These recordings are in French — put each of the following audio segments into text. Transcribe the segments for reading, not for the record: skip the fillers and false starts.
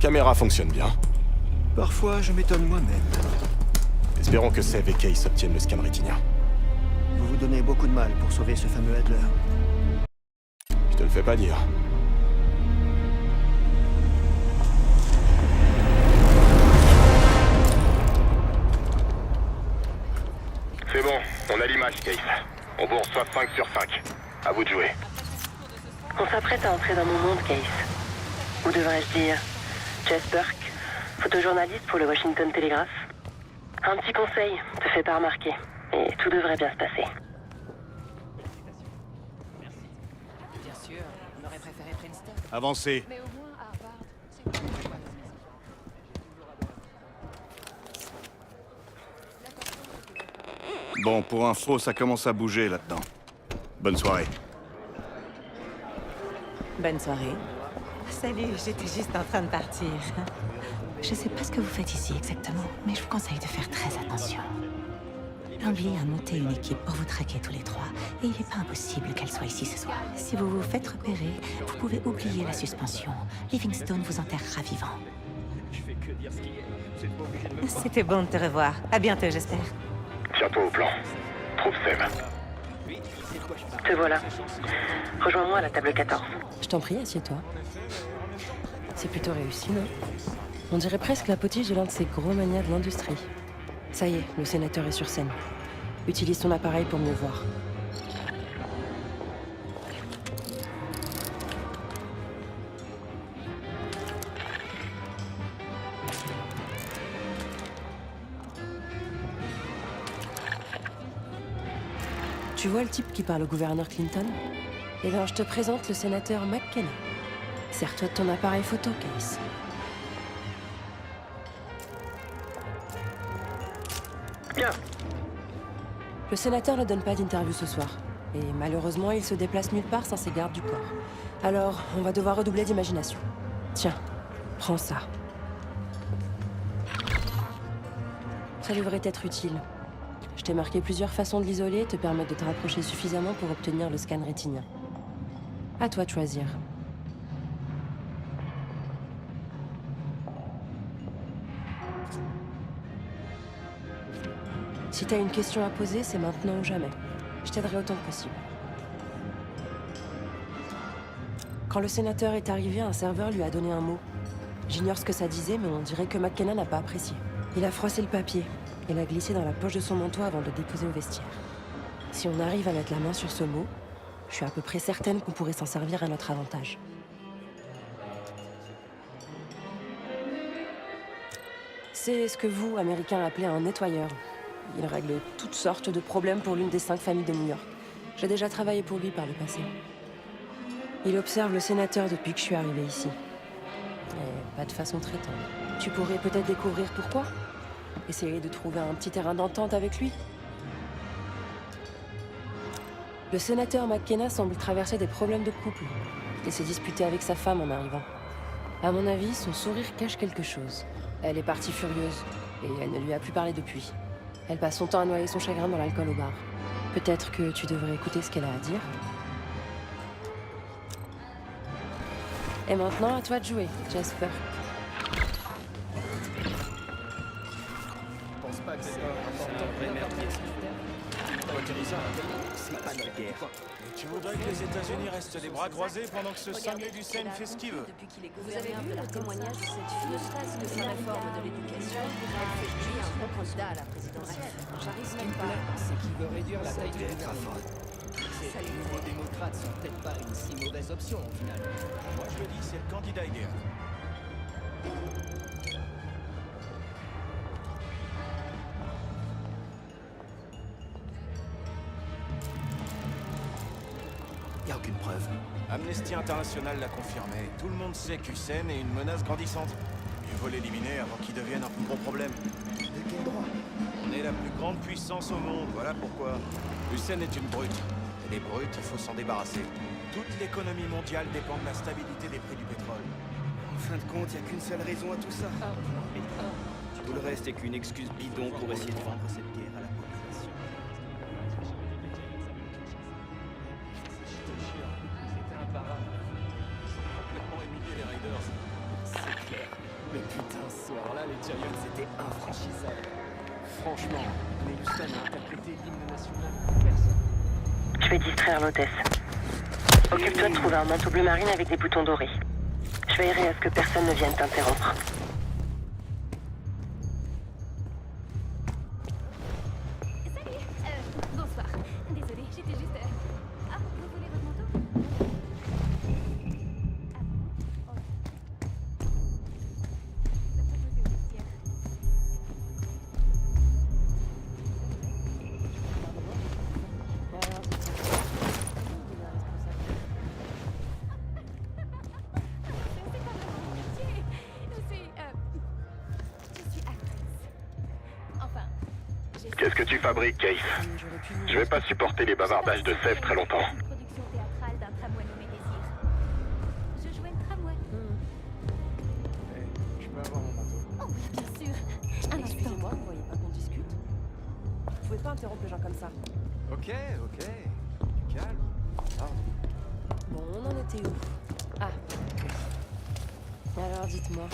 caméra fonctionne bien. Parfois, je m'étonne moi-même. Espérons que Sev et Case obtiennent le scan rétinien. Vous vous donnez beaucoup de mal pour sauver ce fameux Adler. Je te le fais pas dire. C'est bon, on a l'image, Case. On vous reçoit 5 sur 5. À vous de jouer. On s'apprête à entrer dans mon monde, Case. Ou devrais-je dire, Jess Burke, photojournaliste pour le Washington Telegraph. Un petit conseil, te fais pas remarquer. Et tout devrait bien se passer. Bien sûr, on aurait préféré Princeton. Avancez. Mais au moins, Harvard, Bon, pour info, ça commence à bouger là-dedans. Bonne soirée. Bonne soirée. Salut, j'étais juste en train de partir. Je sais pas ce que vous faites ici exactement, mais je vous conseille de faire très attention. Langley a monté une équipe pour vous traquer tous les trois, et il n'est pas impossible qu'elle soit ici ce soir. Si vous vous faites repérer, vous pouvez oublier la suspension. Livingstone vous enterrera vivant. C'était bon de te revoir. À bientôt, j'espère. Tiens-toi au plan. Trouve Sev. Te voilà. Rejoins-moi à la table 14. Je t'en prie, assieds-toi. C'est plutôt réussi, non? On dirait presque la potiche de l'un de ces gros manias de l'industrie. Ça y est, le sénateur est sur scène. Utilise ton appareil pour mieux voir. Tu vois le type qui parle au gouverneur Clinton? Eh bien, je te présente le sénateur McKenna. Sers-toi de ton appareil photo, Case. Bien. Le sénateur ne donne pas d'interview ce soir. Et malheureusement, il se déplace nulle part sans ses gardes du corps. Alors, on va devoir redoubler d'imagination. Tiens, prends ça. Ça devrait être utile. Je t'ai marqué plusieurs façons de l'isoler et te permettre de te rapprocher suffisamment pour obtenir le scan rétinien. À toi de choisir. Si t'as une question à poser, c'est maintenant ou jamais. Je t'aiderai autant que possible. Quand le sénateur est arrivé, un serveur lui a donné un mot. J'ignore ce que ça disait, mais on dirait que McKenna n'a pas apprécié. Il a froissé le papier et l'a glissé dans la poche de son manteau avant de le déposer au vestiaire. Si on arrive à mettre la main sur ce mot, je suis à peu près certaine qu'on pourrait s'en servir à notre avantage. C'est ce que vous, Américains, appelez un nettoyeur. Il règle toutes sortes de problèmes pour l'une des 5 familles de New York. J'ai déjà travaillé pour lui par le passé. Il observe le sénateur depuis que je suis arrivée ici. Et pas de façon très tendre. Tu pourrais peut-être découvrir pourquoi? Essayer de trouver un petit terrain d'entente avec lui? Le sénateur McKenna semble traverser des problèmes de couple et s'est disputé avec sa femme en arrivant. À mon avis, son sourire cache quelque chose. Elle est partie furieuse et elle ne lui a plus parlé depuis. Elle passe son temps à noyer son chagrin dans l'alcool au bar. Peut-être que tu devrais écouter ce qu'elle a à dire. Et maintenant, à toi de jouer, Jasper. Je pense pas que c'est important de remercier c'est pas notre guerre. Tu voudrais que les États-Unis restent les bras croisés pendant que ce cinglé du Seine fait ce qu'il veut. vous avez vu le témoignage de cette fille? Ne serait-ce que sa réforme de l'éducation, elle fait de lui un bon candidat à la présidentielle. J'arrive même pas. C'est qu'il veut réduire la taille du gouvernement. Les nouveaux démocrates sont peut-être pas une si mauvaise option au final. Moi je le dis, c'est le candidat idéal. Y a aucune preuve. Amnesty International l'a confirmé. Tout le monde sait qu'Hussein est une menace grandissante. Mieux vaut l'éliminer avant qu'il devienne un plus gros problème. De quel droit? On est la plus grande puissance au monde, voilà pourquoi. Hussein est une brute. Et les brutes, il faut s'en débarrasser. Toute l'économie mondiale dépend de la stabilité des prix du pétrole. En fin de compte, y a qu'une seule raison à tout ça. Tout le reste est qu'une excuse bidon pour essayer de vendre cette guerre à la population. C'était un parade. Ils ont complètement humilié les Raiders. C'est clair. Putain, ce soir-là, les Giants étaient infranchissables. Franchement, Whitney Houston a interprété l'hymne national comme personne. Je vais distraire l'hôtesse. Occupe-toi de trouver un manteau bleu marine avec des boutons dorés. Je veillerai à ce que personne ne vienne t'interrompre. Salut. Bonsoir. Désolée, j'étais juste... Ah, vous voulez votre manteau? Qu'est-ce que tu fabriques, Case? Je vais pas supporter les bavardages de Sèvres très longtemps. Une production théâtrale d'un tramway nommé Désir. Je jouais le tramway. Je peux avoir mon manteau? Oh, bien sûr. Un instant. Excusez-moi, vous voyez pas qu'on discute? Vous pouvez pas interrompre les gens comme ça. Ok. Du calme. Pardon. Bon, on en était où? Ah, oui. Alors dites-moi,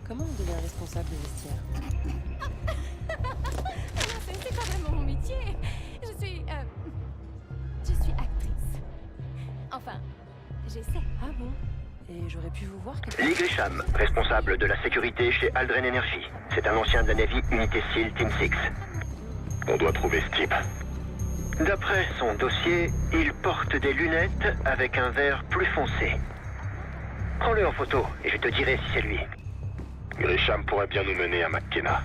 comment on devient responsable des vestiaires? C'est pas vraiment mon métier. Je suis actrice. Enfin, j'essaie. Ah bon? Et j'aurais pu vous voir quelque Lee Grisham, responsable de la sécurité chez Aldren Energy. C'est un ancien de la Navy Unité SEAL Team 6. On doit trouver ce type. D'après son dossier, il porte des lunettes avec un verre plus foncé. Prends-le en photo et je te dirai si c'est lui. Grisham pourrait bien nous mener à McKenna.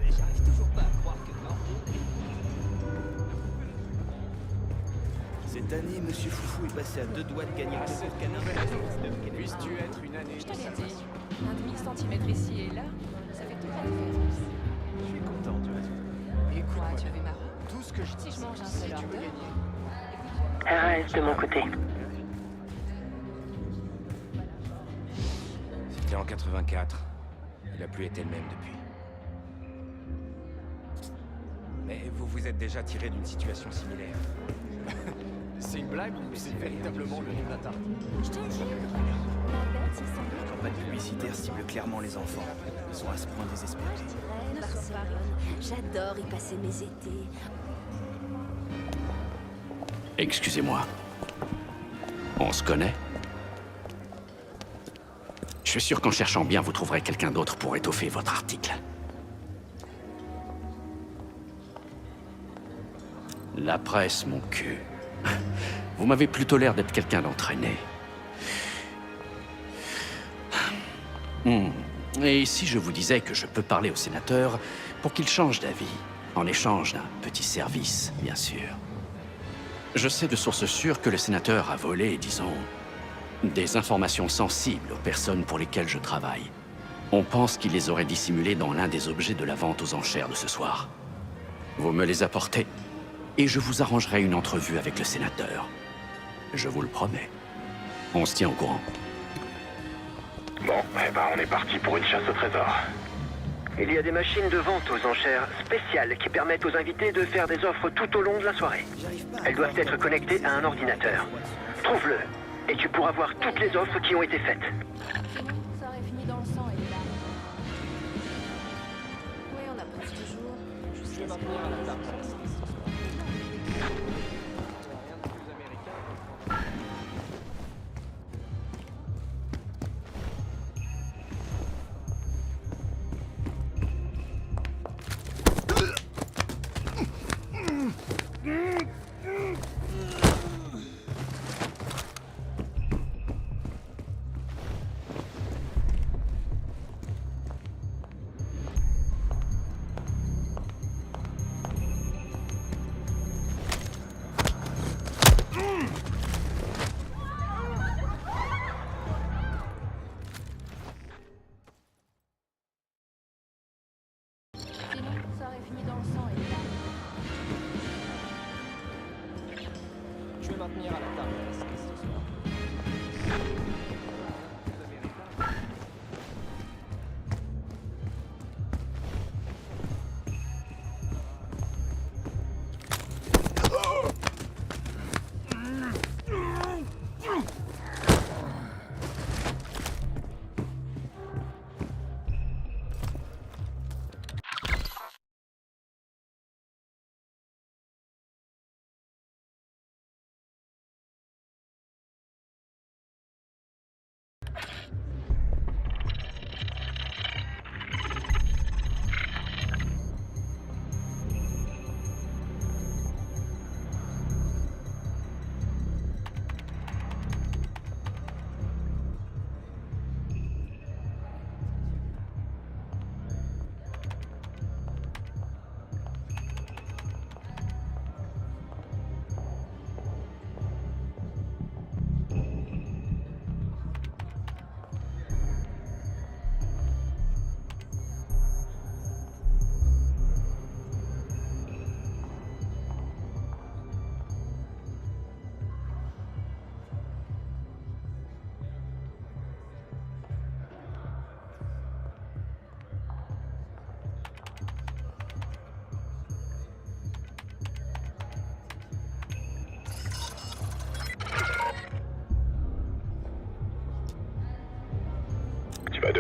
J'arrive toujours pas à croire que cette année, Monsieur Foufou est passé à 2 doigts de gagner le concours canin. Puisses-tu être une année Je te l'ai dit, un demi-centimètre ici et là, ça fait toute la différence. Je suis content du résultat. Quoi, tu avais marre? Tout ce que je Si je mange un si seul tu veux order, gagner. RAS de mon côté. C'était en 84. Il a plus été le même depuis. Mais vous vous êtes déjà tiré d'une situation similaire. C'est une blague ou c'est véritablement le nom d'un tarte? Je te le dis. La bête, il semble. La campagne publicitaire cible clairement les enfants. Ils sont à ce point désespérés. Barcelone. J'adore y passer mes étés. Excusez-moi. On se connaît? Je suis sûr qu'en cherchant bien, vous trouverez quelqu'un d'autre pour étoffer votre article. La presse, mon cul. Vous m'avez plutôt l'air d'être quelqu'un d'entraîné. Et si je vous disais que je peux parler au sénateur pour qu'il change d'avis, en échange d'un petit service, bien sûr. Je sais de sources sûres que le sénateur a volé, disons, des informations sensibles aux personnes pour lesquelles je travaille. On pense qu'il les aurait dissimulées dans l'un des objets de la vente aux enchères de ce soir. Vous me les apportez, et je vous arrangerai une entrevue avec le sénateur. Je vous le promets. On se tient au courant. Bon, eh ben on est parti pour une chasse au trésor. Il y a des machines de vente aux enchères spéciales qui permettent aux invités de faire des offres tout au long de la soirée. Elles doivent être connectées à un ordinateur. Trouve-le, et tu pourras voir toutes les offres qui ont été faites. Ça aurait fini dans le sang, et là. Oui, on a presque toujours. Jusqu'à ce que...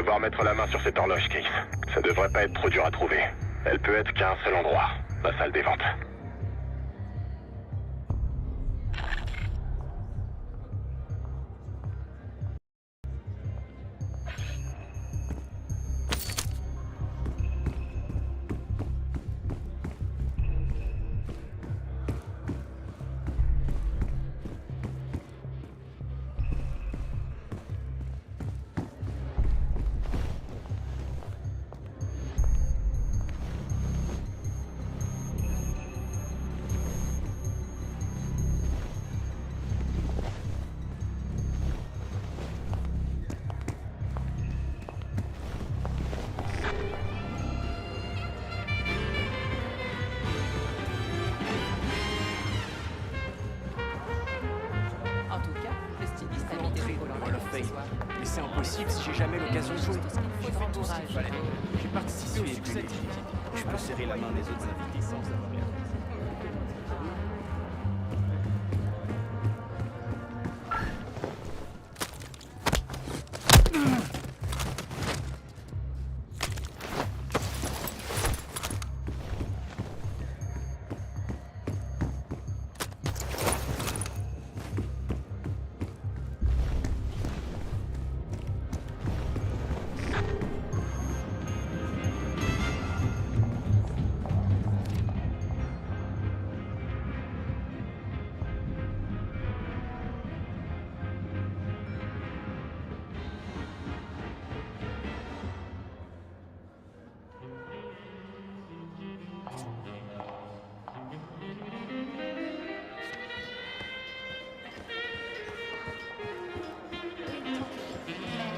pouvoir mettre la main sur cette horloge, Case. Ça devrait pas être trop dur à trouver. Elle peut être qu'à un seul endroit, la salle des ventes. En tout cas, le styliste a mis des rigolos dans le accessoire. Mais c'est impossible si j'ai jamais l'occasion de jouer. J'ai fait tout ce qu'il fallait. J'ai participé au succès. Je peux serrer la main des autres invités sans avoir l'air.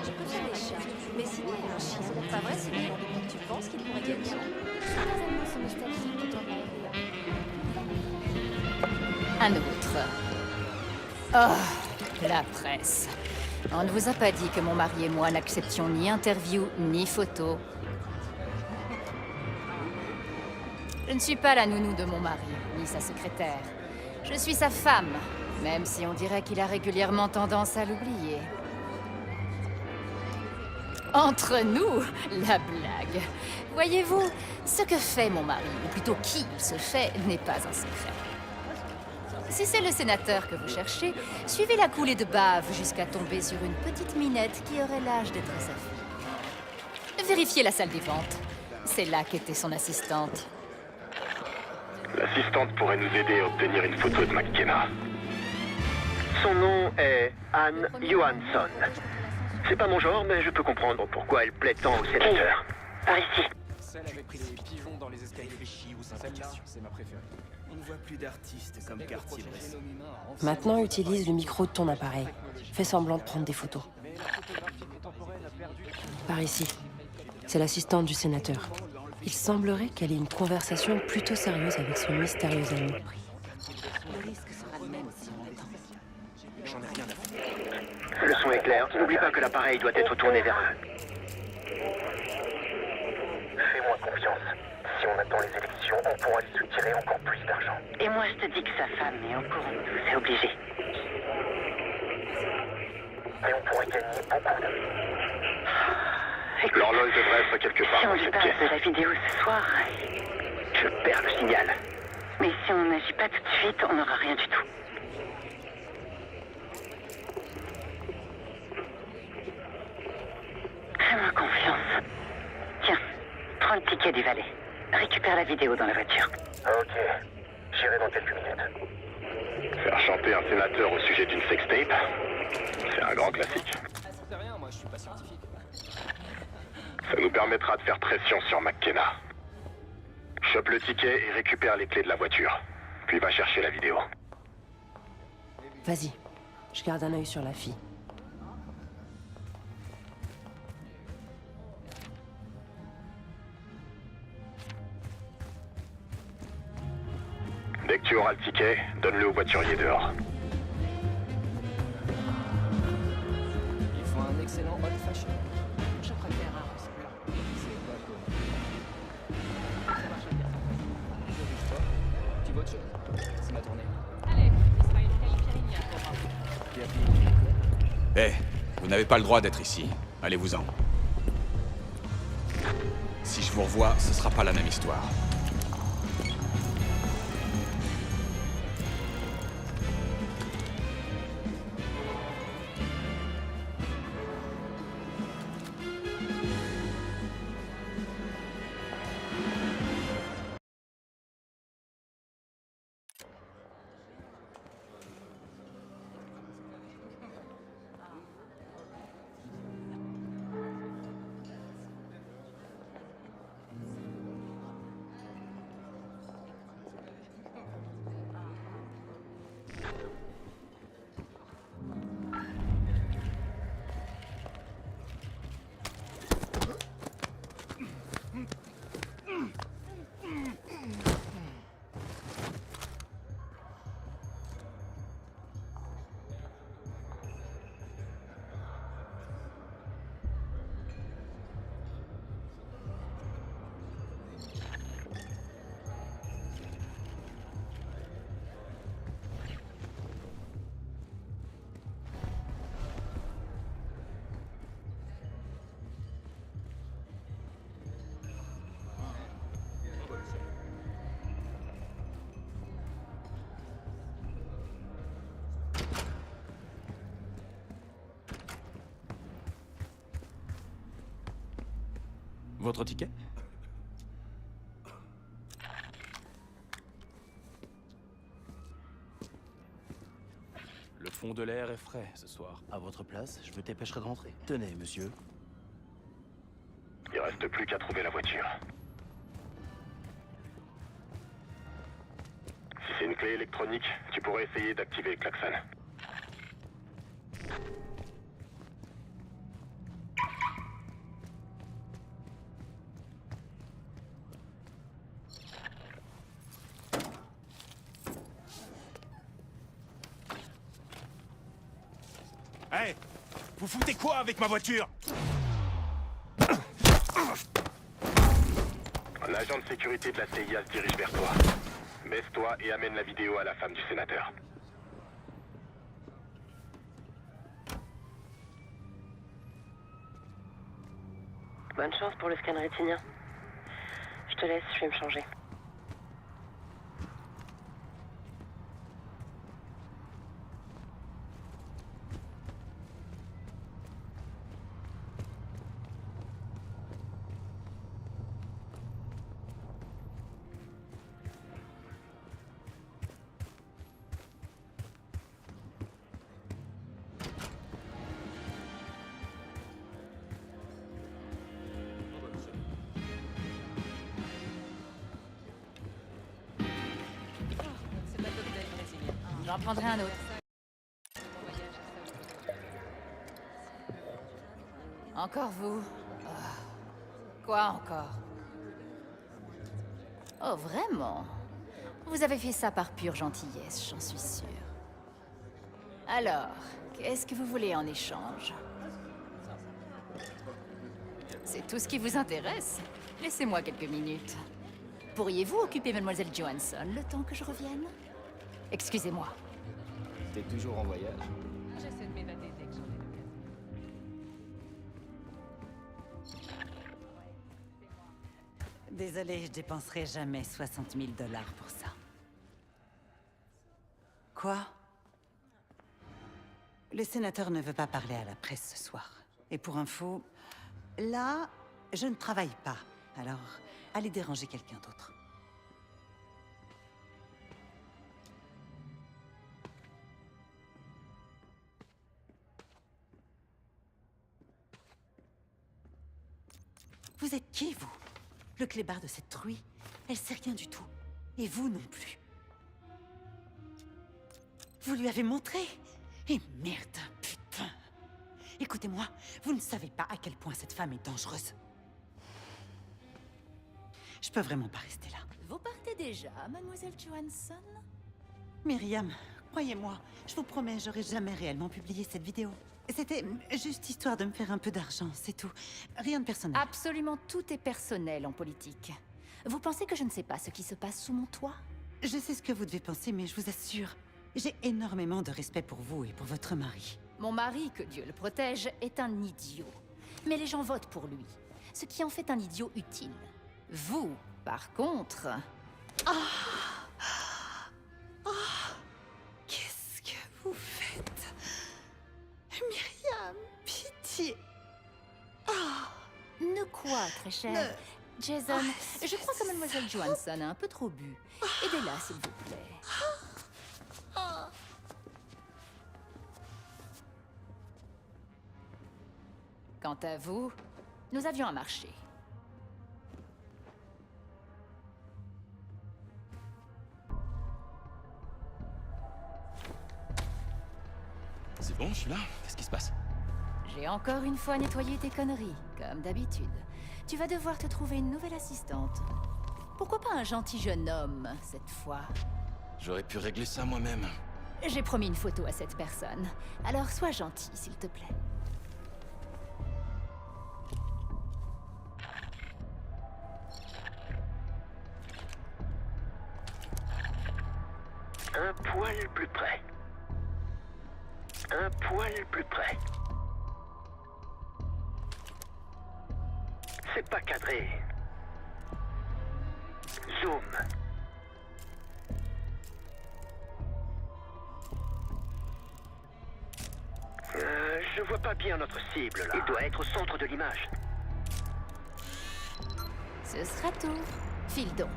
Je peux faire des chiens, mais sinon il y a un chien. Pas vrai, c'est le genre de monde que tu penses qu'il pourrait gagner. Certainement son nostalgie de ton Un autre. Oh, la presse. On ne vous a pas dit que mon mari et moi n'acceptions ni interview ni photo. Je ne suis pas la nounou de mon mari, ni sa secrétaire. Je suis sa femme, même si on dirait qu'il a régulièrement tendance à l'oublier. Entre nous, la blague. Voyez-vous, ce que fait mon mari, ou plutôt qui se fait, n'est pas un secret. Si c'est le sénateur que vous cherchez, suivez la coulée de bave jusqu'à tomber sur une petite minette qui aurait l'âge d'être sa fille. Vérifiez la salle des ventes. C'est là qu'était son assistante. L'assistante pourrait nous aider à obtenir une photo de McKenna. Son nom est Anne Johansson. C'est pas mon genre, mais je peux comprendre pourquoi elle plaît tant au sénateur. Par ici. Celle avec les pigeons dans les escaliers. Celle-là, c'est ma préférée. On ne voit plus d'artistes comme Cartier-Bresson. Maintenant, utilise le micro de ton appareil. Fais semblant de prendre des photos. Par ici. C'est l'assistante du sénateur. Il semblerait qu'elle ait une conversation plutôt sérieuse avec son mystérieux ami. Le risque sera le même si on attend. J'en ai rien à faire. Le son est clair. N'oublie pas que l'appareil doit être tourné vers eux. Fais-moi confiance. Si on attend les élections, on pourra lui soutirer encore plus d'argent. Et moi, je te dis que sa femme est au courant de tout, c'est obligé. Et on pourrait gagner beaucoup d'argent. L'horloge devrait être quelque part Si on dans lui cette parle pièce. de la vidéo ce soir, Je perds le signal. mais si on n'agit pas tout de suite, on n'aura rien du tout. Fais-moi confiance. Tiens, prends le ticket du valet. Récupère la vidéo dans la voiture. Ok. J'irai dans quelques minutes. Faire chanter un sénateur au sujet d'une sextape, c'est un grand classique. C'est rien, moi je suis pas scientifique. Ça nous permettra de faire pression sur McKenna. Chope le ticket et récupère les clés de la voiture. Puis va chercher la vidéo. Vas-y. Je garde un œil sur la fille. Dès que tu auras le ticket, donne-le au voiturier dehors. Ils font un excellent old fashion. Je préfère un russe blanc. C'est pas cool. Ça marche bien. Je bouge pas. Tu vas autre chose. C'est ma tournée. Allez, Israël Caïpirinia. Eh, vous n'avez pas le droit d'être ici. Allez-vous-en. Si je vous revois, ce sera pas la même histoire. Votre ticket? Le fond de l'air est frais ce soir. À votre place, je me dépêcherai de rentrer. Tenez, monsieur. Il reste plus qu'à trouver la voiture. Si c'est une clé électronique, tu pourrais essayer d'activer le klaxon. Hey! Vous foutez quoi avec ma voiture? L'agent de sécurité de la CIA se dirige vers toi. Baisse-toi et amène la vidéo à la femme du sénateur. Bonne chance pour le scan rétinien. Je te laisse, je vais me changer. J'en prendrai un autre. Encore vous? Quoi encore? Oh, vraiment? Vous avez fait ça par pure gentillesse, j'en suis sûre. Alors, qu'est-ce que vous voulez en échange? C'est tout ce qui vous intéresse? Laissez-moi quelques minutes. Pourriez-vous occuper Mademoiselle Johansson le temps que je revienne? Excusez-moi. T'es toujours en voyage? J'essaie de m'évader dès que j'en ai l'occasion. Désolée, je dépenserai jamais 60 000 $ pour ça. Quoi? Le sénateur ne veut pas parler à la presse ce soir. Et pour info, là, je ne travaille pas. Alors, allez déranger quelqu'un d'autre. Vous êtes qui, vous? Le clébard de cette truie? Elle sait rien du tout. Et vous non plus. Vous lui avez montré? Et merde, putain. Écoutez-moi, vous ne savez pas à quel point cette femme est dangereuse. Je peux vraiment pas rester là. Vous partez déjà, Mademoiselle Johansson? Myriam, croyez-moi, je vous promets, j'aurais jamais réellement publié cette vidéo. C'était juste histoire de me faire un peu d'argent, c'est tout. Rien de personnel. Absolument tout est personnel en politique. Vous pensez que je ne sais pas ce qui se passe sous mon toit? Je sais ce que vous devez penser, mais je vous assure, j'ai énormément de respect pour vous et pour votre mari. Mon mari, que Dieu le protège, est un idiot. Mais les gens votent pour lui. ce qui en fait un idiot utile. Vous, par contre... Qu'est-ce que vous faites? Myriam, pitié. Ne quoi, très cher? Jason, je crois que Mademoiselle Johansson a un peu trop bu. Aidez-la, s'il vous plaît. Quant à vous, nous avions un marché. C'est bon, je suis là. Qu'est-ce qui se passe? J'ai encore une fois nettoyé tes conneries, comme d'habitude. Tu vas devoir te trouver une nouvelle assistante. Pourquoi pas un gentil jeune homme, cette fois? J'aurais pu régler ça moi-même. J'ai promis une photo à cette personne. Alors sois gentil, s'il te plaît. Un poil plus près. Un poil plus près. C'est pas cadré. Zoom. Je vois pas bien notre cible là. Il doit être au centre de l'image. Ce sera tout. File donc.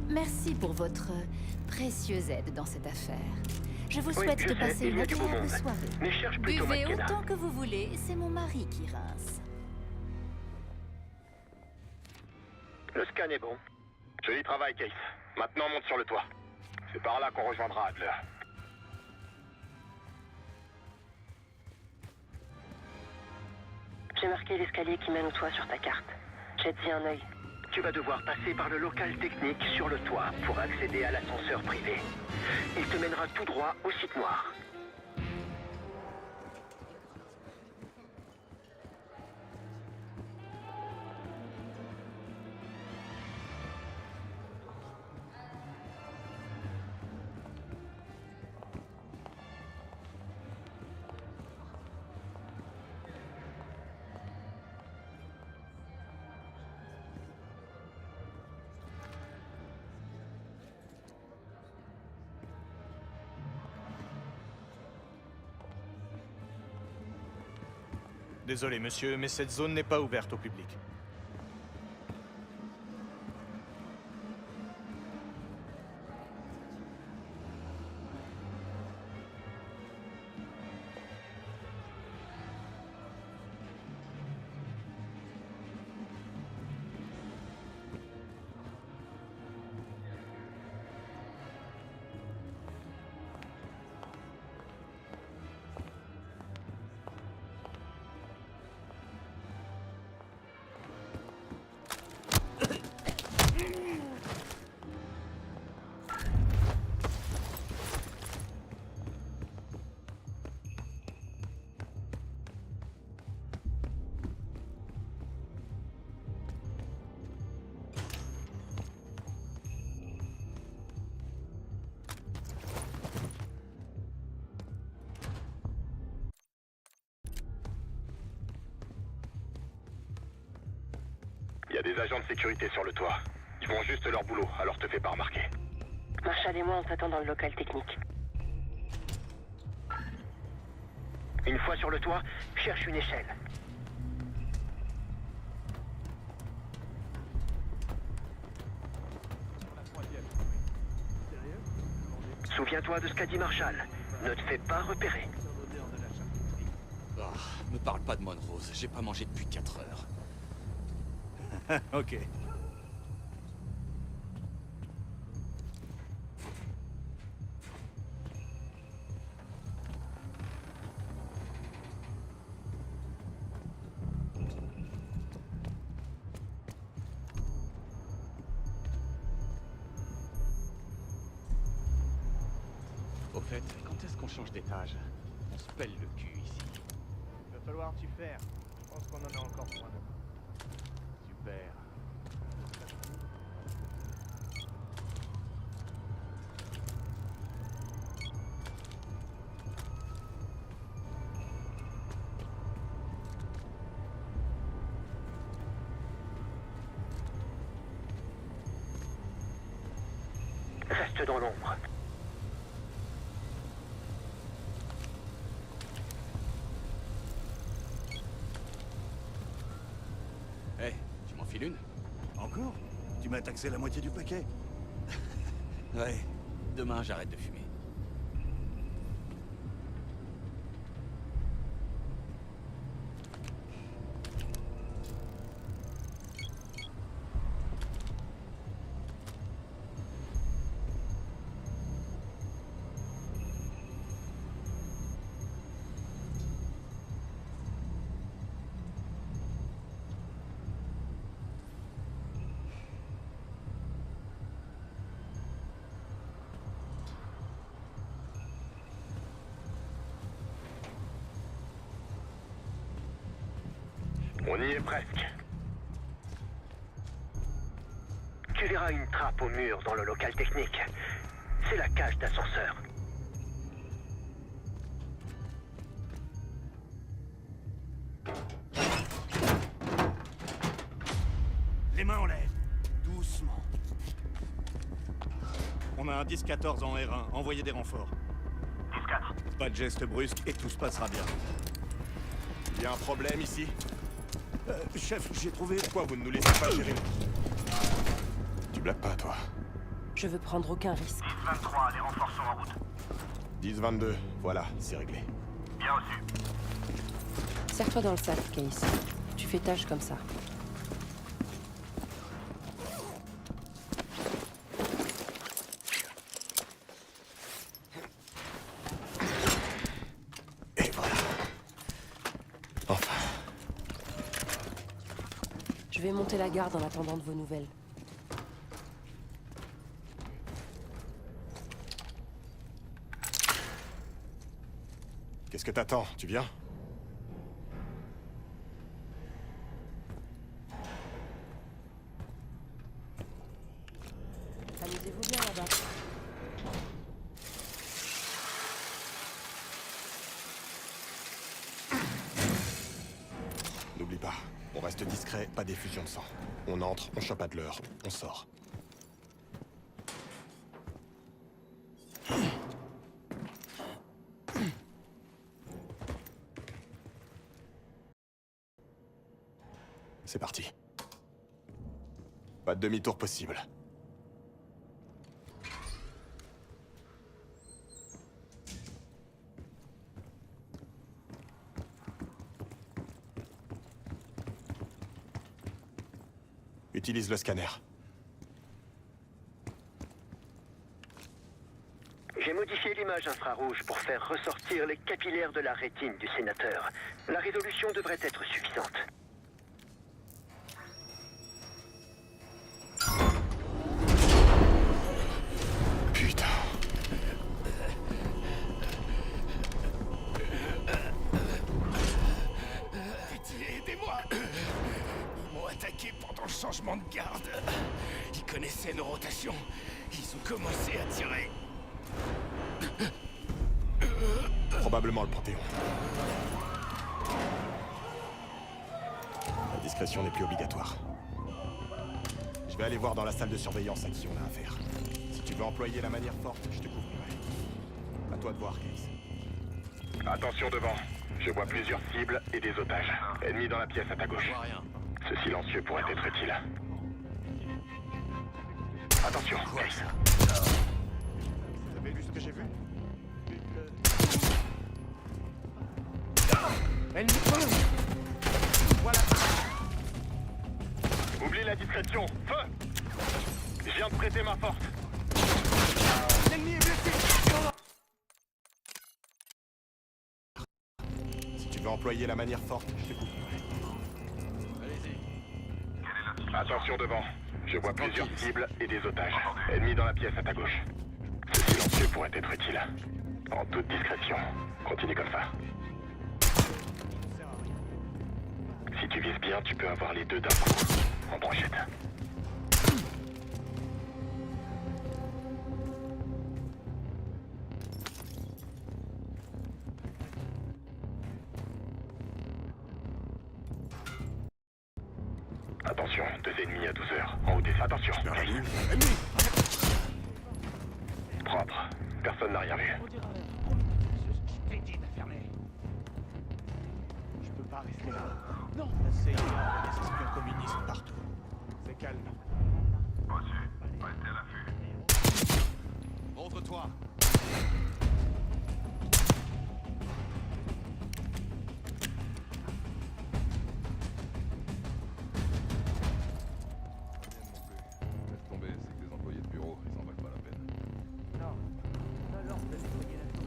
Merci pour votre précieuse aide dans cette affaire. Je vous souhaite de passer une agréable soirée. Mais cherche plutôt Buvez McKenna. autant que vous voulez, c'est mon mari qui rince. Le scan est bon. Joli travail, Case. Maintenant, monte sur le toit. C'est par là qu'on rejoindra Adler. J'ai marqué l'escalier qui mène au toit sur ta carte. Jette-y un œil. Tu vas devoir passer par le local technique sur le toit pour accéder à l'ascenseur privé. Il te mènera tout droit au site noir. Désolé, monsieur, mais cette zone n'est pas ouverte au public. Il y a des agents de sécurité sur le toit. Ils font juste leur boulot, alors te fais pas remarquer. Marshall et moi, on t'attend dans le local technique. Une fois sur le toit, cherche une échelle. Souviens-toi de ce qu'a dit Marshall. Ne te fais pas repérer. Ah, me parle pas de Monrose, j'ai pas mangé depuis 4 heures. Ok. Au fait, quand est-ce qu'on change d'étage? On se pèle le cul ici. Il va falloir t'y faire. Je pense qu'on en a encore pour un moment. Super. Reste dans l'ombre. Hé, tu m'en files une? Encore? Tu m'as taxé la moitié du paquet. Ouais. Demain, j'arrête de fumer. On y est presque. Tu verras une trappe au mur dans le local technique. C'est la cage d'ascenseur. Les mains en l'air. Doucement. On a un 10-14 en R1. Envoyez des renforts. 10-4. Pas de geste brusque et tout se passera bien. Il y a un problème ici? Chef, j'ai trouvé... Pourquoi vous ne nous laissez pas gérer? Tu blagues pas, toi? Je veux prendre aucun risque. 10-23, les renforts sont en route. 10-22, voilà, c'est réglé. Bien reçu. Serre-toi dans le sac, Case. Tu fais tâche comme ça. Et voilà. Enfin. Je vais monter la garde en attendant de vos nouvelles. Qu'est-ce que t'attends? Tu viens? Amusez-vous bien là-bas. N'oublie pas, on reste discret, pas d'effusion de sang. On entre, on chope Adler, on sort. C'est parti. Pas de demi-tour possible. Utilise le scanner. J'ai modifié l'image infrarouge pour faire ressortir les capillaires de la rétine du sénateur. La résolution devrait être suffisante. Putain. Pitié, aidez-moi! Ils m'ont attaqué pendant le changement de garde. Ils connaissaient nos rotations. Ils ont commencé à tirer. Probablement le Panthéon. La discrétion n'est plus obligatoire. Je vais aller voir dans la salle de surveillance à qui on a affaire. Si tu veux employer la manière forte, je te couvrirai. À toi de voir, Case. Attention devant. Je vois plusieurs cibles et des otages. Ennemis dans la pièce à ta gauche. Ce silencieux pourrait être utile. Attention, Case. Vous avez vu ce que j'ai vu? Voilà. Oublie la discrétion. Feu! Je viens de prêter ma force. L'ennemi est blessé! Si tu veux employer la manière forte, je te couvrirai. Attention devant. Je vois plusieurs cibles et des otages. Ennemis dans la pièce à ta gauche. Ce silencieux pourrait être utile. En toute discrétion. Continue comme ça. Si tu vises bien, tu peux avoir les deux d'un coup. En brochette. Attention, deux ennemis à 12 heures. En haut des... Attention, Case. Propre. Personne n'a rien vu. Je t'ai dit de fermer. Je peux pas rester là. Non, la CIA a des espions communistes partout. C'est calme. Reçu. Restez à l'affût. Montre-toi. Laisse tomber, c'est que des employés de bureau, ils en valent pas la peine. Non. On a l'ordre de nettoyer la tour.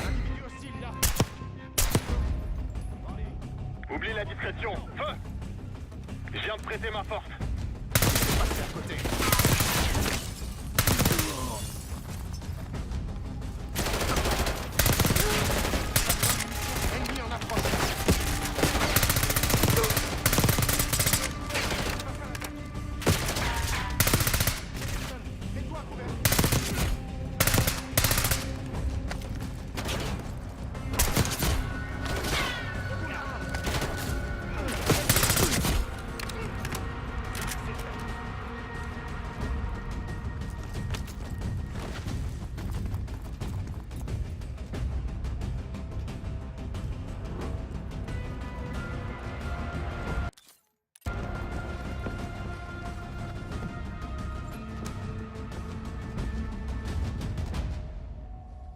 Individu hostile là. Oublie la discrétion. Feu! Je viens de prêter ma force. Passez à côté. Ennemi en approche. Mets-toi à couvert.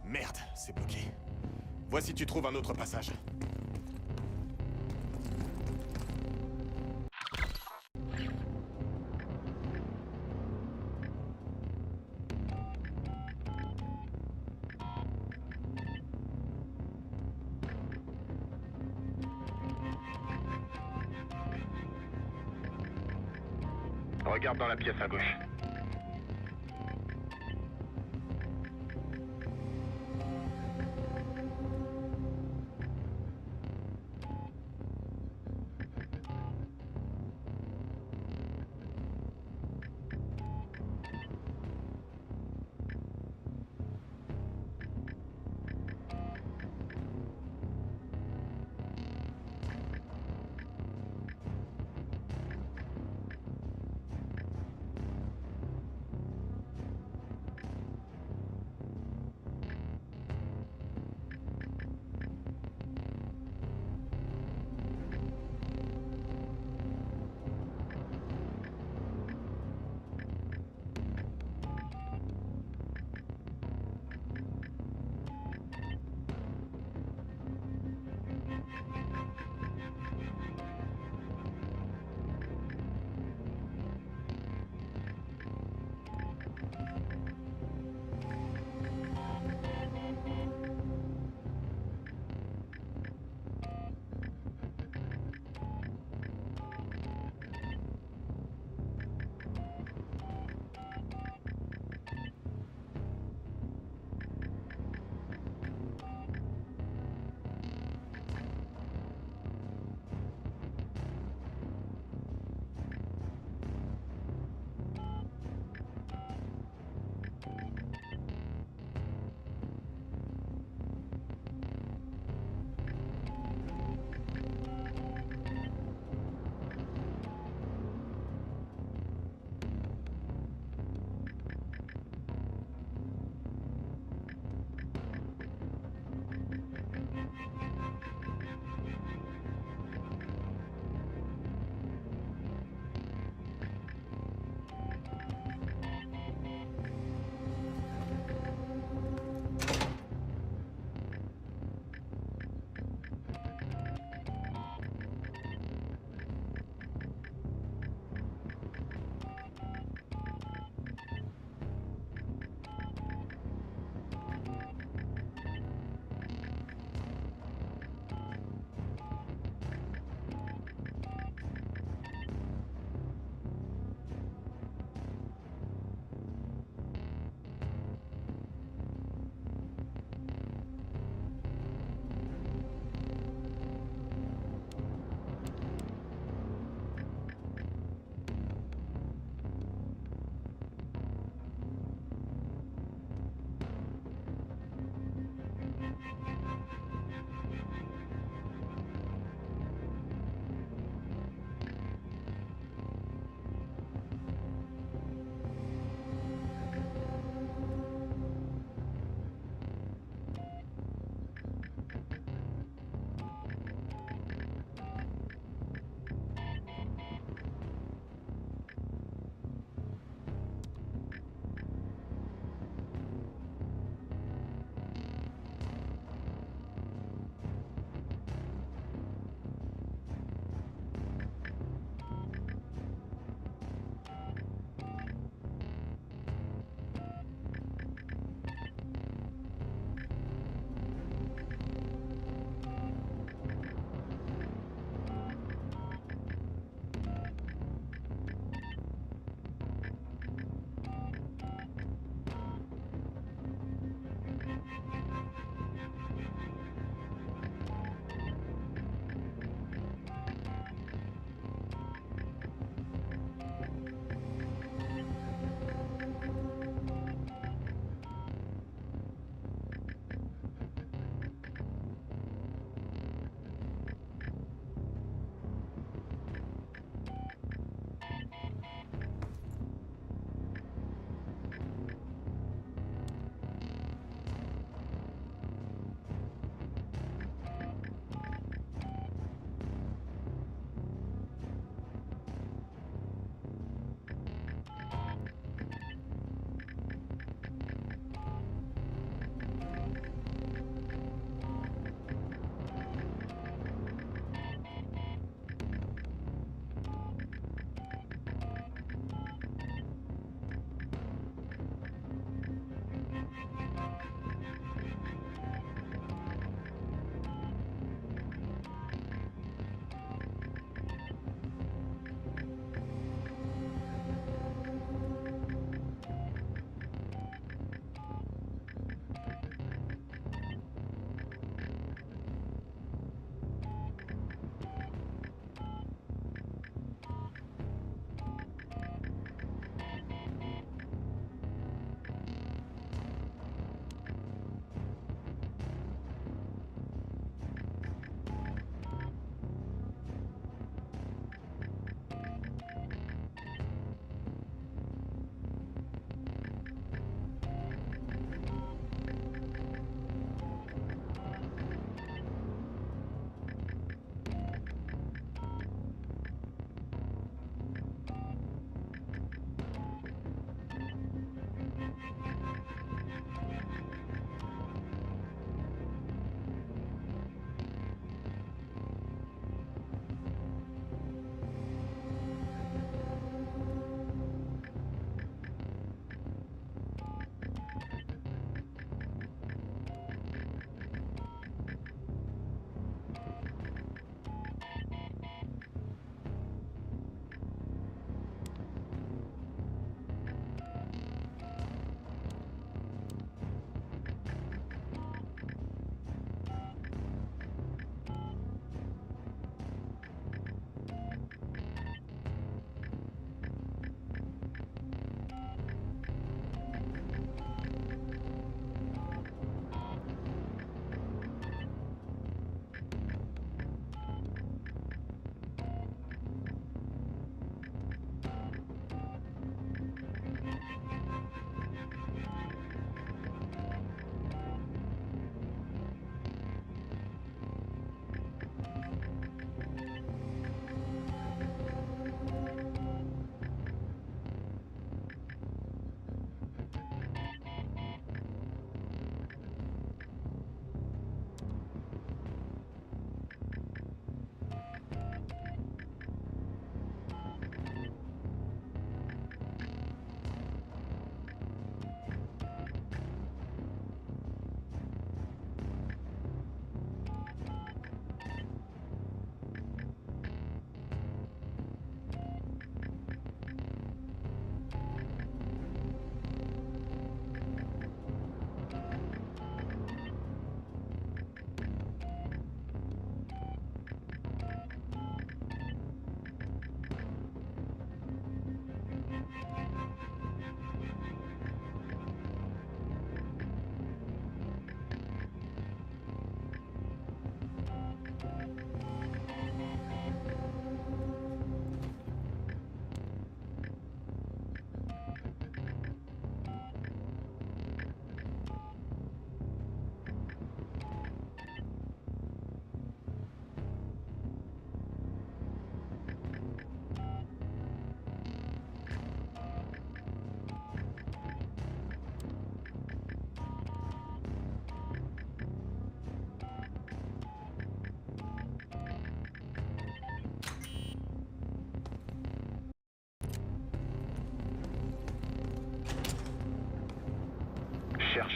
Merde, c'est bloqué. Vois si tu trouves un autre passage. Regarde dans la pièce à gauche.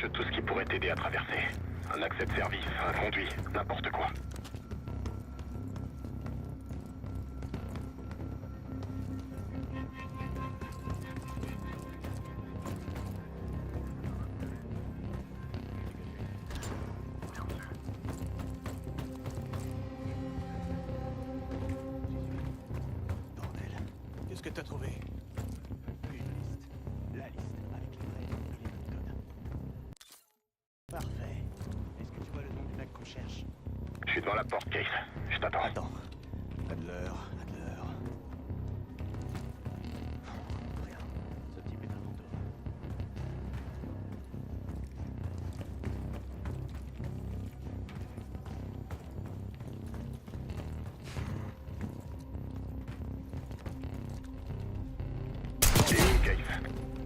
Cherche tout ce qui pourrait t'aider à traverser. Un accès de service, un conduit, n'importe quoi. Qu'est-ce que t'as trouvé? Une liste. La liste, avec les vrais et les noms de code. Parfait. Est-ce que tu vois le nom du mec qu'on cherche? Je suis devant la porte, Case. Je t'attends. Attends. Adler. Rien. Ce type est un fantôme.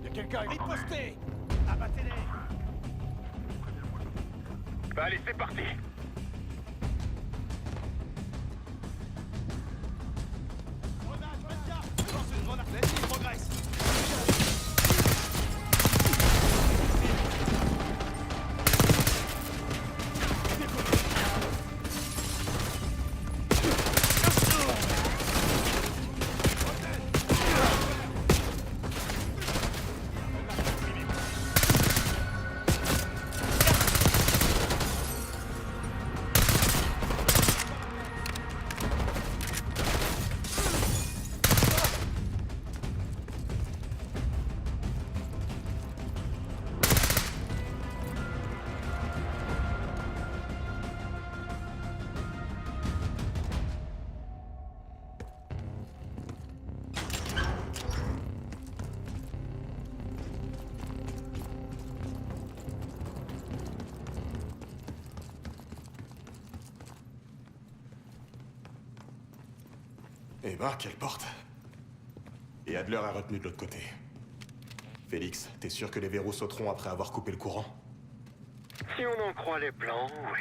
Y'a quelqu'un vite posté. Abattez-les. Allez, c'est parti. Vas-y, progresse. Eh ben, quelle porte. Et Adler a retenu de l'autre côté. Félix, t'es sûr que les verrous sauteront après avoir coupé le courant? Si on en croit les plans, oui.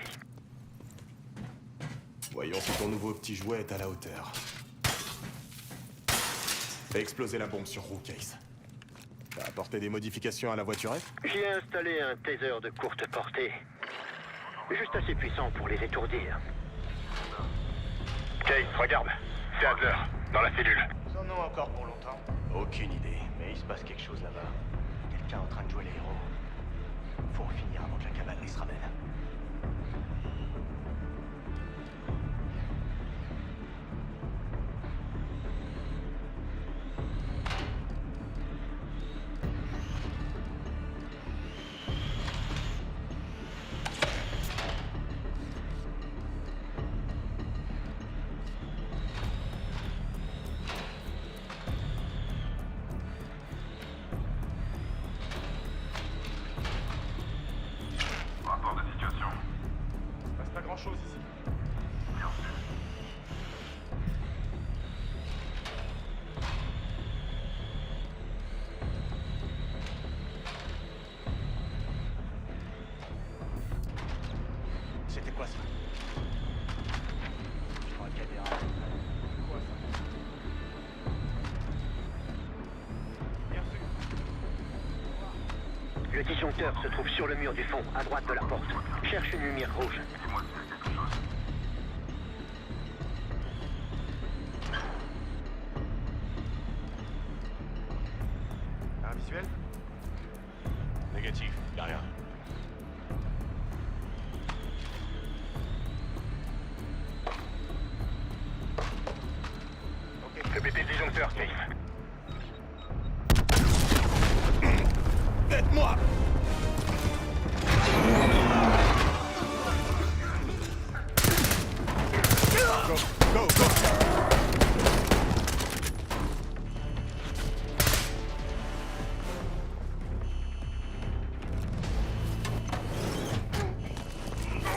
Voyons si ton nouveau petit jouet est à la hauteur. Fais exploser la bombe sur Roux, Case. T'as apporté des modifications à la voiturette? J'y ai installé un taser de courte portée. Juste assez puissant pour les étourdir. Case, regarde. C'est Adler, dans la cellule. Ils en ont encore pour longtemps? Aucune idée, mais il se passe quelque chose là-bas. Quelqu'un en train de jouer les héros. Faut en finir avant que la cavalerie se ramène. Chose ici. C'était quoi ça? Je crois qu'il y a des rats. Quoi ça? Bien sûr. Le disjoncteur se trouve sur le mur du fond, à droite de la porte. Cherche une lumière rouge. Un visuel? Négatif, y'a rien. Ok, fais péter le disjoncteur, Case. Aide-moi! Go, go!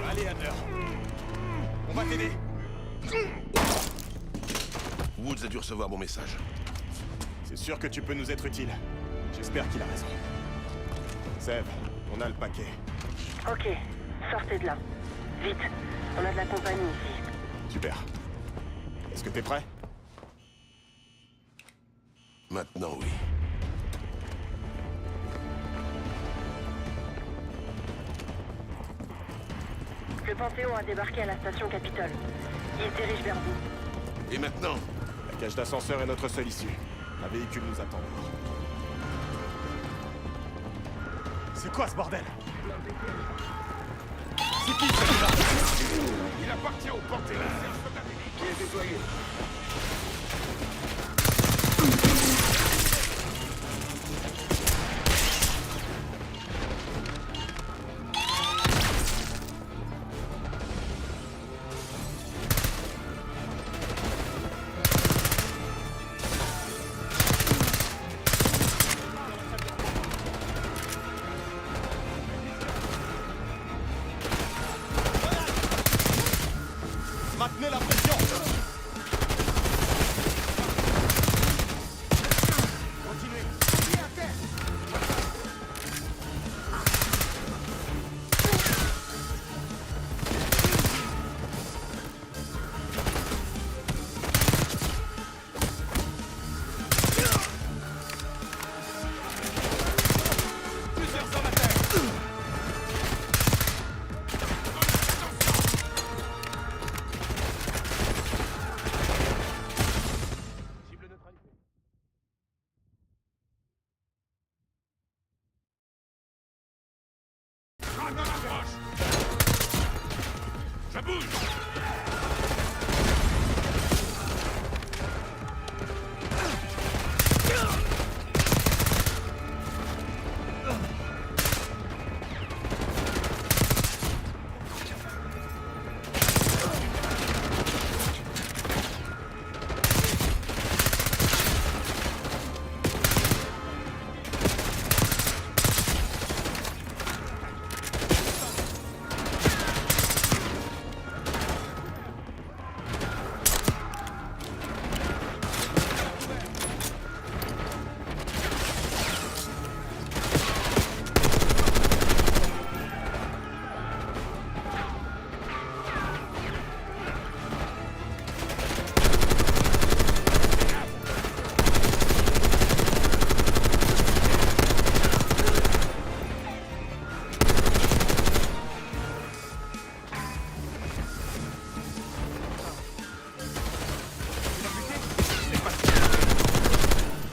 Allez, Adler. On va t'aider. Woods a dû recevoir mon message. C'est sûr que tu peux nous être utile. J'espère qu'il a raison. Seb, on a le paquet. Ok, sortez de là. Vite, on a de la compagnie ici. Super. Est-ce que t'es prêt? Maintenant, oui. Panthéon a débarqué à la station Capitole. Il se dirige vers vous. Et maintenant? La cage d'ascenseur est notre seule issue. Un véhicule nous attend. C'est quoi ce bordel? C'est qui celui-là? Il appartient au Panthéon. C'est un soldat qui est déployé. Maintenez la pression! Continuez. Pied à terre. Plusieurs hommes à terre. Je bouge.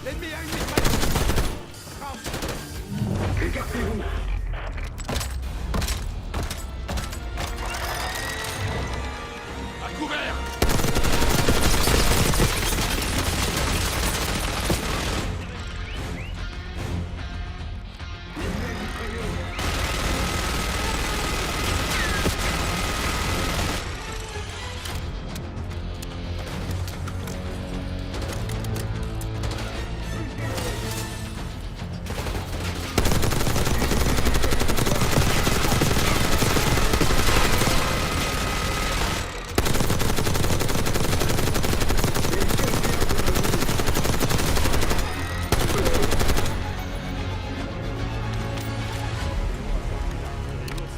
L'ennemi a une mitrailleuse. Écartez-vous. À couvert.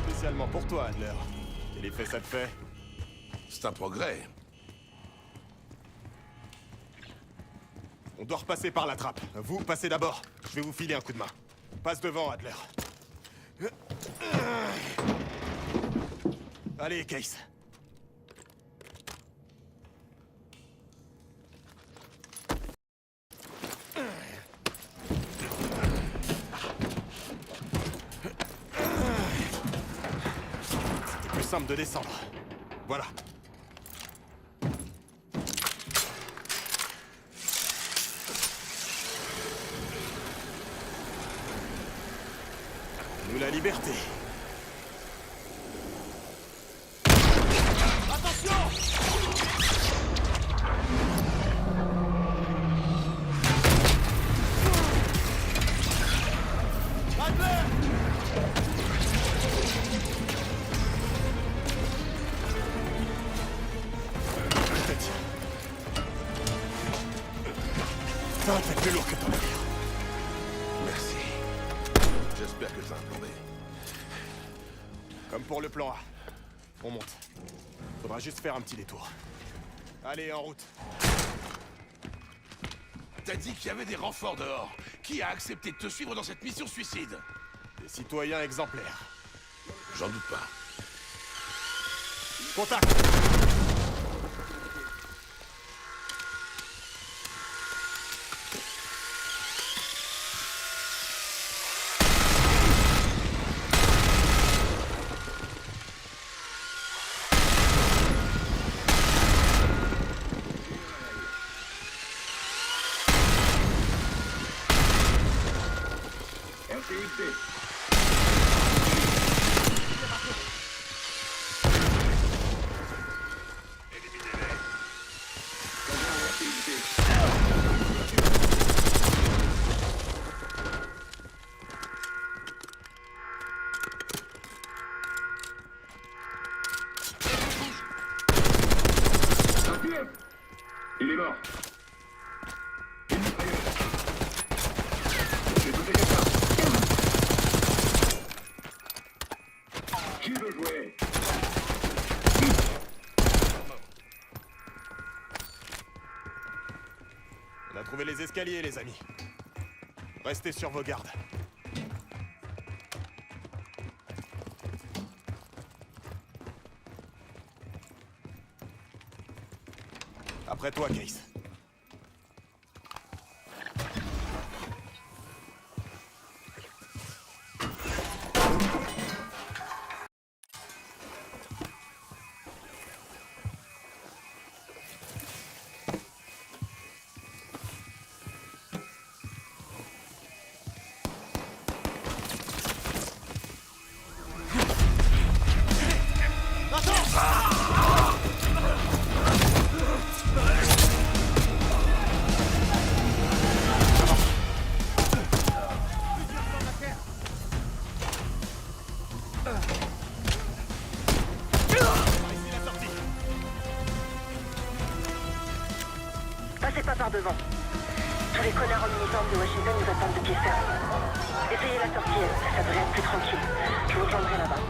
Spécialement pour toi, Adler. Quel effet ça te fait? C'est un progrès. On doit repasser par la trappe. Vous, passez d'abord. Je vais vous filer un coup de main. Passe devant, Adler. Allez, Case. C'était plus simple de descendre. Voilà. Nous la liberté. Ça va être plus lourd que ton navire. Merci. J'espère que ça a tombé. Comme pour le plan A. On monte. Faudra juste faire un petit détour. Allez, en route. T'as dit qu'il y avait des renforts dehors. Qui a accepté de te suivre dans cette mission suicide? Des citoyens exemplaires. J'en doute pas. Contact! Il est mort. Qui veut jouer? On a trouvé les escaliers, les amis. Restez sur vos gardes. Après toi, Case. Passez pas par devant. Tous les connards en uniforme de Washington nous attendent de pied ferme. Essayez la sortie est, ça devrait être plus tranquille. Je vous rejoindrai là-bas.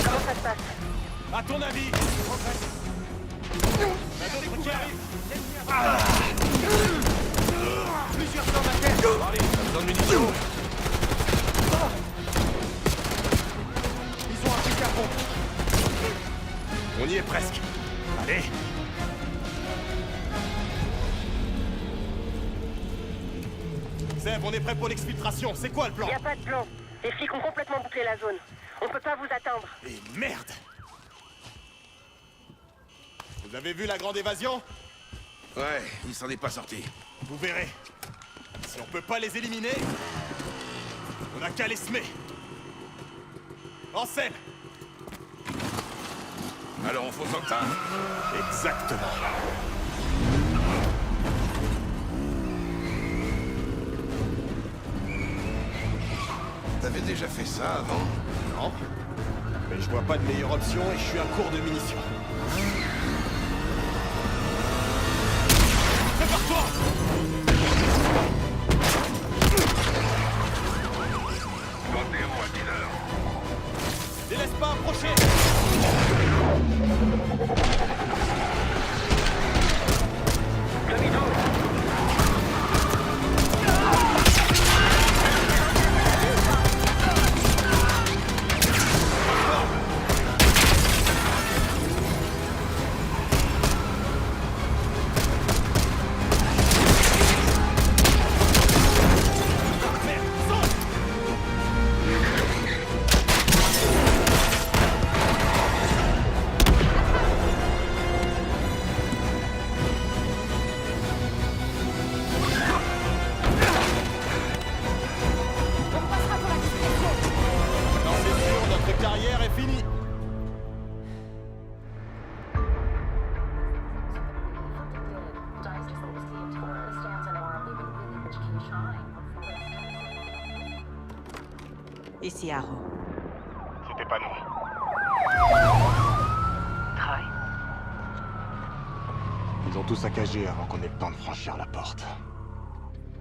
Comment ça se passe? À ton avis? La d'autres qui arrivent. Plusieurs sur ma tête. Allez, ça me donne munitions. Ils ont un truc à fond. On y est presque. Allez. Seb, on est prêt pour l'exfiltration. C'est quoi le plan? Y a pas de plan. Les flics ont complètement bouclé la zone. On peut pas vous atteindre. Et merde! Vous avez vu la grande évasion? Ouais, il s'en est pas sorti. Vous verrez. Si on peut pas les éliminer, on a qu'à les semer. En scène! Alors on fonce en tas? Exactement. T'avais déjà fait ça avant? Non. Mais je vois pas de meilleure option et je suis à court de munitions. Prépare-toi! Rendez-vous à 10h. Les laisse pas approcher! Demi-tour. ici, Arrow. C'était pas nous. Troy. Ils ont tout saccagé avant qu'on ait le temps de franchir la porte.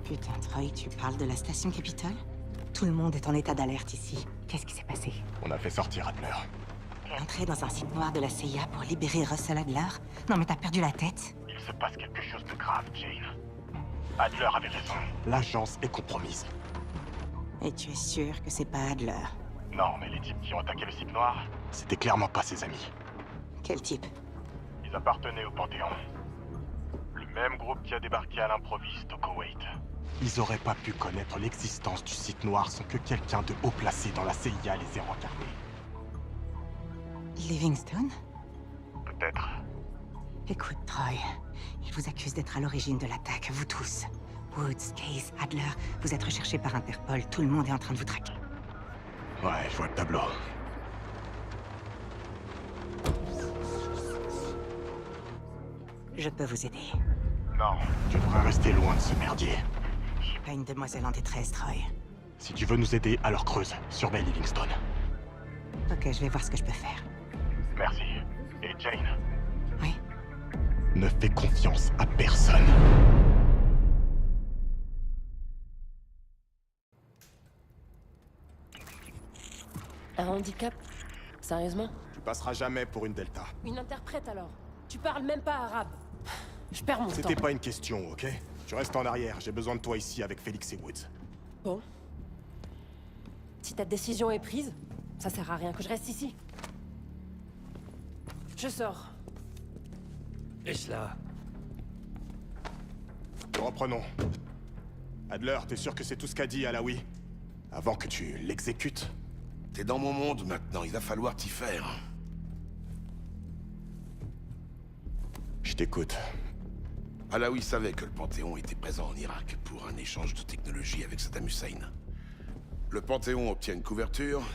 Putain, Troy, tu parles de la station Capitol? Tout le monde est en état d'alerte ici. Qu'est-ce qui s'est passé? On a fait sortir Adler. Entrer dans un site noir de la CIA pour libérer Russell Adler? Non mais t'as perdu la tête? Il se passe quelque chose de grave, Jane. Adler avait raison. L'agence est compromise. Et tu es sûr que c'est pas Adler? Non, mais les types qui ont attaqué le site noir, c'était clairement pas ses amis. Quel type? Ils appartenaient au Panthéon. Le même groupe qui a débarqué à l'improviste au Koweït. Ils auraient pas pu connaître l'existence du site noir sans que quelqu'un de haut placé dans la CIA les ait rencarnés. Livingstone? Peut-être. Écoute, Troy, ils vous accusent d'être à l'origine de l'attaque, vous tous. Woods, Case, Adler, vous êtes recherchés par Interpol, tout le monde est en train de vous traquer. Ouais, je vois le tableau. Je peux vous aider. Non, tu devrais rester loin de ce merdier. Je suis pas une demoiselle en détresse, Troy. Si tu veux nous aider, alors creuse. Surveille Livingstone. Ok, je vais voir ce que je peux faire. Merci. Et Jane? Oui? Ne fais confiance à personne. Un handicap? Sérieusement? Tu passeras jamais pour une Delta. Une interprète alors? Tu parles même pas arabe. Je perds mon temps. C'était pas une question, ok? Tu restes en arrière, j'ai besoin de toi ici avec Félix et Woods. Bon. Si ta décision est prise, ça sert à rien que je reste ici. Je sors. Laisse-la. Reprenons. Adler, t'es sûr que c'est tout ce qu'a dit Alaoui? Avant que tu l'exécutes? T'es dans mon monde maintenant, il va falloir t'y faire. Je t'écoute. Alaoui savait que le Panthéon était présent en Irak pour un échange de technologie avec Saddam Hussein. Le Panthéon obtient une couverture,